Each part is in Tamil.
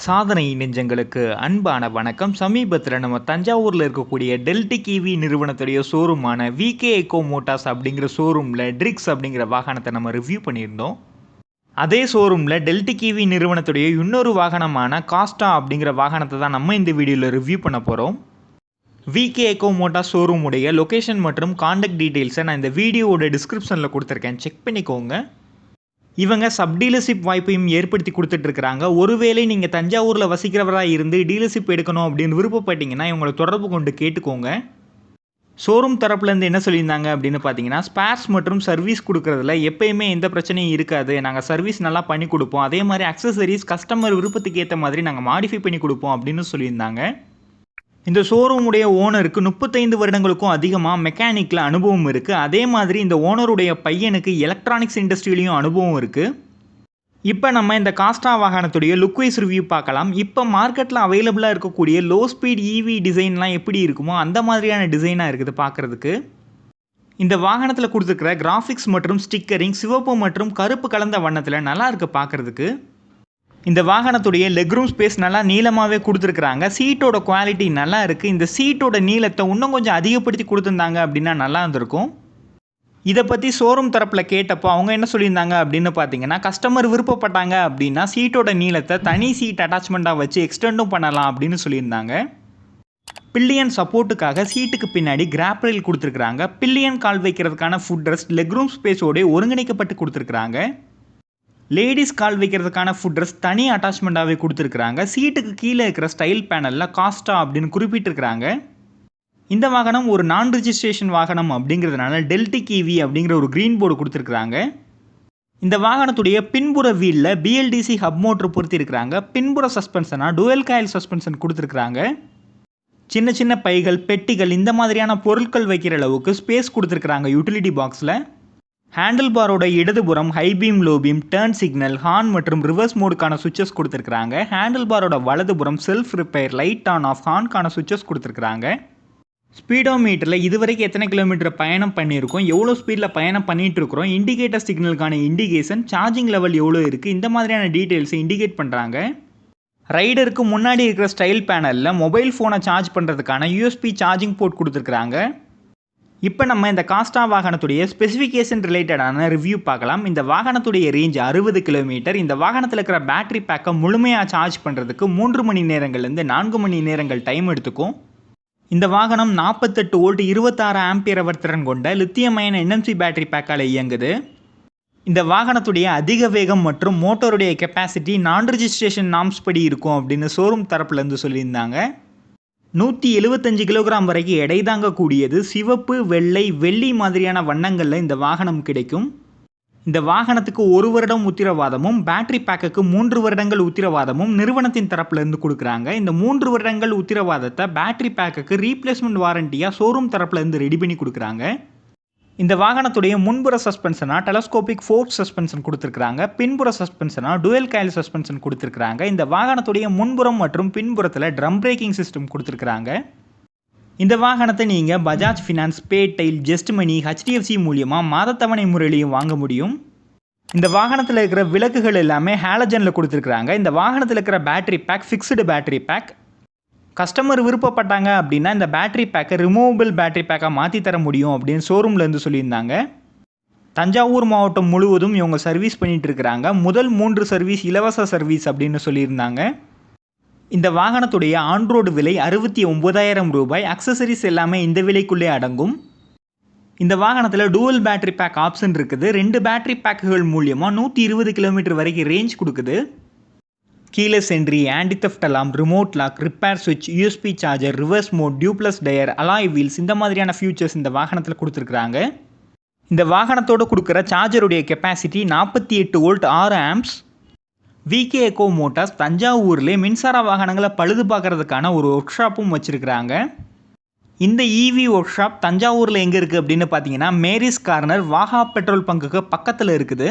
சாதனை நெஞ்சங்களுக்கு அன்பான வணக்கம். சமீபத்தில் நம்ம தஞ்சாவூரில் இருக்கக்கூடிய டெல்டிக் ஈவி நிறுவனத்துடைய ஷோரூமான விகே எக்கோ மோட்டார்ஸ் அப்படிங்கிற ஷோரூமில் ட்ரிக்ஸ் அப்படிங்கிற வாகனத்தை நம்ம ரிவ்யூ பண்ணியிருந்தோம். அதே ஷோரூமில் டெல்டிக் ஈவி நிறுவனத்துடைய இன்னொரு வாகனமான காஸ்டா அப்படிங்கிற வாகனத்தை தான் நம்ம இந்த வீடியோவில் ரிவ்யூ பண்ண போகிறோம். விகே எக்கோ மோட்டார்ஸ் ஷோரூமுடைய லொக்கேஷன் மற்றும் கான்டாக்ட் டீட்டெயில்ஸை நான் இந்த வீடியோவோட டிஸ்கிரிப்ஷனில் கொடுத்துருக்கேன், செக் பண்ணிக்கோங்க. இவங்க சப் டீலர்ஷிப் வாய்ப்பையும் ஏற்படுத்தி கொடுத்துட்ருக்குறாங்க. ஒருவேளை நீங்கள் தஞ்சாவூரில் வசிக்கிறவராக இருந்து டீலர்ஷிப் எடுக்கணும் அப்படின்னு விருப்பப்பட்டீங்கன்னா இவங்களை தொடர்பு கொண்டு கேட்டுக்கோங்க. ஷோரூம் தரப்புலேருந்து என்ன சொல்லியிருந்தாங்க அப்படின்னு பார்த்தீங்கன்னா, ஸ்பேர்ஸ் மற்றும் சர்வீஸ் கொடுக்குறதுல எப்போயுமே எந்த பிரச்சனையும் இருக்காது. நாங்கள் சர்வீஸ் நல்லா பண்ணி கொடுப்போம். அதே மாதிரி அக்சசரிஸ் கஸ்டமர் விருப்பத்துக்கு ஏற்ற மாதிரி நாங்கள் மாடிஃபை பண்ணி கொடுப்போம் அப்படின்னு சொல்லியிருந்தாங்க. இந்த ஷோரூமுடைய ஓனருக்கு 35 வருடங்களுக்கும் அதிகமாக மெக்கானிக்கில் அனுபவம் இருக்குது. அதே மாதிரி இந்த ஓனருடைய பையனுக்கு எலக்ட்ரானிக்ஸ் இண்டஸ்ட்ரியிலையும் அனுபவம் இருக்குது. இப்போ நம்ம இந்த காஸ்டா வாகனத்துடைய லுக்வைஸ் ரிவ்யூ பார்க்கலாம். இப்போ மார்க்கெட்டில் அவைலபிளாக இருக்கக்கூடிய லோ ஸ்பீட் ஈவி டிசைன்லாம் எப்படி இருக்குமோ அந்த மாதிரியான டிசைனாக இருக்குது பார்க்குறதுக்கு. இந்த வாகனத்தில் கொடுத்துருக்கிற கிராஃபிக்ஸ் மற்றும் ஸ்டிக்கரிங் சிவப்பு மற்றும் கருப்பு கலந்த வண்ணத்தில் நல்லா இருக்குது பார்க்குறதுக்கு. இந்த வாகனத்துடைய லெக்ரூம் ஸ்பேஸ் நல்லா நீளமாகவே கொடுத்துருக்குறாங்க. சீட்டோட குவாலிட்டி நல்லா இருக்குது. இந்த சீட்டோட நீளத்தை இன்னும் கொஞ்சம் அதிகப்படுத்தி கொடுத்துருந்தாங்க அப்படின்னா நல்லா இருந்திருக்கும். இதை பற்றி ஷோரூம் தரப்பில் கேட்டப்போ அவங்க என்ன சொல்லியிருந்தாங்க அப்படின்னு பார்த்தீங்கன்னா, கஸ்டமர் விருப்பப்பட்டாங்க அப்படின்னா சீட்டோட நீளத்தை தனி சீட் அட்டாச்மெண்ட்டாக வச்சு எக்ஸ்டெண்டும் பண்ணலாம் அப்படின்னு சொல்லியிருந்தாங்க. பில்லியன் சப்போர்ட்டுக்காக சீட்டுக்கு பின்னாடி கிராப் ரெயில் கொடுத்துருக்குறாங்க. பில்லியன் கால் வைக்கிறதுக்கான ஃபுட் ரெஸ்ட் லெக்ரூம் ஸ்பேஸோடு ஒருங்கிணைக்கப்பட்டு கொடுத்துருக்குறாங்க. லேடிஸ் கால் வைக்கிறதுக்கான ஃபுட் ரெஸ்ட் தனி அட்டாச்மெண்ட்டாகவே கொடுத்துருக்குறாங்க. சீட்டுக்கு கீழே இருக்கிற ஸ்டைல் பேனலில் காஸ்டா அப்படின்னு குறிப்பிட்டிருக்கிறாங்க. இந்த வாகனம் ஒரு நான் ரிஜிஸ்ட்ரேஷன் வாகனம் அப்படிங்கிறதுனால டெல்டிக் ஈவி அப்படிங்கிற ஒரு க்ரீன் போர்டு கொடுத்துருக்குறாங்க. இந்த வாகனத்துடைய பின்புற வீலில் பிஎல்டிசி ஹப் மோட்டர் பொறுத்திருக்கிறாங்க. பின்புற சஸ்பென்ஷனாக டுவெல் காயில் சஸ்பென்ஷன் கொடுத்துருக்குறாங்க. சின்ன சின்ன பைகள் பெட்டிகள் இந்த மாதிரியான பொருட்கள் வைக்கிற அளவுக்கு ஸ்பேஸ் கொடுத்துருக்குறாங்க யூட்டிலிட்டி பாக்ஸில். ஹேண்டில் பாரோட இடதுபுறம் high beam low beam turn signal horn மற்றும் ரிவர்ஸ் மோடுக்கான சுவிச்சஸ் கொடுத்துருக்குறாங்க. ஹேண்டில் பாரோட வலதுபுறம் self repair light on off ஹார்னுக்கான சுவிச்சஸ் கொடுத்துருக்குறாங்க. ஸ்பீடோமீட்டரில் இதுவரைக்கும் எத்தனை கிலோமீட்டர் பயணம் பண்ணியிருக்கோம், எவ்வளோ ஸ்பீடில் பயணம் பண்ணிகிட்டு இருக்கிறோம், இண்டிகேட்டர் சிக்னலுக்கான இண்டிகேஷன், சார்ஜிங் லெவல் எவ்வளோ இருக்குது, இந்த மாதிரியான டீட்டெயில்ஸை இண்டிகேட் பண்ணுறாங்க. ரைடருக்கு முன்னாடி இருக்கிற ஸ்டைல் பேனலில் மொபைல் ஃபோனை சார்ஜ் பண்ணுறதுக்கான யூஎஸ்பி சார்ஜிங் போர்ட் கொடுத்துருக்குறாங்க. இப்போ நம்ம இந்த காஸ்டா வாகனத்துடைய ஸ்பெசிஃபிகேஷன் ரிலேட்டடான ரிவ்யூ பார்க்கலாம். இந்த வாகனத்துடைய ரேஞ்ச் 60 கிலோமீட்டர். இந்த வாகனத்தில் இருக்கிற பேட்டரி பேக்கை முழுமையாக சார்ஜ் பண்ணுறதுக்கு 3 மணி நேரங்கள்லேருந்து 4 மணி நேரங்கள் டைம் எடுத்துக்கும். இந்த வாகனம் 48 வோல்ட் 26 ஆம்பியர் அவர் திறன் கொண்ட லித்தியம் அயன் என்எம்சி பேட்டரி பேக்கால் இயங்குது. இந்த வாகனத்துடைய அதிக வேகம் மற்றும் மோட்டருடைய கெப்பாசிட்டி நான் ரிஜிஸ்ட்ரேஷன் நாம்ஸ் படி இருக்கும் அப்படின்னு ஷோரூம் தரப்புலேருந்து சொல்லியிருந்தாங்க. 175 கிலோகிராம் வரைக்கும் எடை தாங்கக்கூடியது. சிவப்பு வெள்ளை வெள்ளி மாதிரியான வண்ணங்களில் இந்த வாகனம் கிடைக்கும். இந்த வாகனத்துக்கு 1 வருடம் உத்திரவாதமும் பேட்டரி பேக்குக்கு 3 வருடங்கள் உத்திரவாதமும் நிறுவனத்தின் தரப்புலேருந்து கொடுக்குறாங்க. இந்த 3 வருடங்கள் உத்திரவாதத்தை பேட்டரி பேக்குக்கு ரீப்ளேஸ்மெண்ட் வாரண்டியாக ஷோரூம் தரப்புலேருந்து ரெடி பண்ணி கொடுக்குறாங்க. இந்த வாகனத்துடைய முன்புற சஸ்பென்ஷனாக டெலஸ்கோபிக் ஃபோர்க் சஸ்பென்ஷன் கொடுத்துருக்குறாங்க. பின்புற சஸ்பென்ஷனாக டுவெல் காயில் சஸ்பென்ஷன் கொடுத்துருக்குறாங்க. இந்த வாகனத்துடைய முன்புறம் மற்றும் பின்புறத்தில் ட்ரம் பிரேக்கிங் சிஸ்டம் கொடுத்துருக்குறாங்க. இந்த வாகனத்தை நீங்கள் பஜாஜ் ஃபினான்ஸ், பேடைல், ஜஸ்ட் மணி, ஹெச்டிஎஃப்சி மூலியமாக மாதத்தவணை முறையிலையும் வாங்க முடியும். இந்த வாகனத்தில் இருக்கிற விளக்குகள் எல்லாமே ஹாலஜனில் கொடுத்துருக்குறாங்க. இந்த வாகனத்தில் இருக்கிற battery pack fixed battery pack. Customer விருப்பப்பட்டாங்க அப்படின்னா இந்த பேட்டரி பேக்கை ரிமூவபிள் பேட்டரி பேக்காக மாற்றி தர முடியும் அப்படின்னு ஷோரூம்லேருந்து சொல்லியிருந்தாங்க. தஞ்சாவூர் மாவட்டம் முழுவதும் இவங்க சர்வீஸ் பண்ணிகிட்டு இருக்கிறாங்க. முதல் 3 சர்வீஸ் இலவச சர்வீஸ் அப்படின்னு சொல்லியிருந்தாங்க. இந்த வாகனத்துடைய ஆன்ரோடு விலை 69,000 ரூபாய். அக்சசரிஸ் எல்லாமே இந்த விலைக்குள்ளே அடங்கும். இந்த வாகனத்தில் டூவல் பேட்டரி பேக் ஆப்ஷன் இருக்குது. 2 பேட்டரி பேக்குகள் மூலியமாக 120 கிலோமீட்டர் வரைக்கும் ரேஞ்ச் கொடுக்குது. Keyless entry, anti theft alarm, remote lock, repair சுவிட்ச், USB charger, reverse mode, tubeless tyre, alloy wheels இந்த மாதிரியான ஃபியூச்சர்ஸ் இந்த வாகனத்தில் கொடுத்துருக்குறாங்க. இந்த வாகனத்தோடு கொடுக்குற சார்ஜருடைய capacity 48 volt 6 amps. VK eco motors தஞ்சாவூர்லேயே மின்சார வாகனங்களை பழுது பார்க்குறதுக்கான ஒரு ஒர்க் ஷாப்பும் வச்சுருக்கிறாங்க. இந்த ஈவி ஒர்க் ஷாப் தஞ்சாவூரில் எங்கே இருக்குது அப்படின்னு பார்த்தீங்கன்னா, மேரிஸ் கார்னர் வாஹா பெட்ரோல் பங்குக்கு பக்கத்தில் இருக்குது.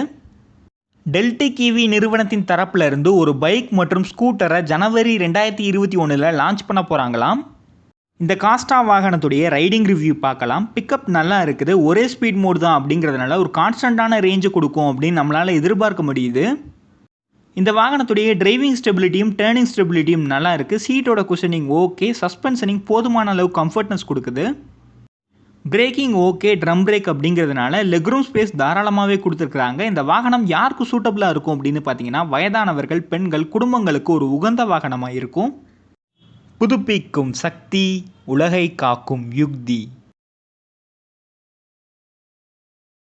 டெல்டிக் ஈவி நிறுவனத்தின் தரப்பில் இருந்து ஒரு பைக் மற்றும் ஸ்கூட்டரை ஜனவரி 2021 லான்ச் பண்ண போகிறாங்களாம். இந்த காஸ்டா வாகனத்துடைய ரைடிங் ரிவ்யூ பார்க்கலாம். பிக்கப் நல்லா இருக்குது. ஒரே ஸ்பீட் மோடு தான் அப்படிங்கிறதுனால ஒரு கான்ஸ்டண்ட்டான ரேஞ்சு கொடுக்கும் அப்படின்னு நம்மளால் எதிர்பார்க்க முடியுது. இந்த வாகனத்துடைய டிரைவிங் ஸ்டெபிலிட்டியும் டேர்னிங் ஸ்டெபிலிட்டியும் நல்லா இருக்குது. சீட்டோட குஷனிங் ஓகே, சஸ்பென்ஷனிங் போதுமான அளவு கம்ஃபர்ட்னஸ் கொடுக்குது. பிரேக்கிங் ஓகே, ட்ரம் பிரேக் அப்படிங்கிறதுனால லெக்ரூம் ஸ்பேஸ் தாராளமாகவே கொடுத்துருக்குறாங்க. இந்த வாகனம் யாருக்கு சூட்டபுளாக இருக்கும் அப்படின்னு பார்த்தீங்கன்னா வயதானவர்கள், பெண்கள், குடும்பங்களுக்கு ஒரு உகந்த வாகனமாக இருக்கும். புதுப்பிக்கும் சக்தி, உலகை காக்கும் யுக்தி.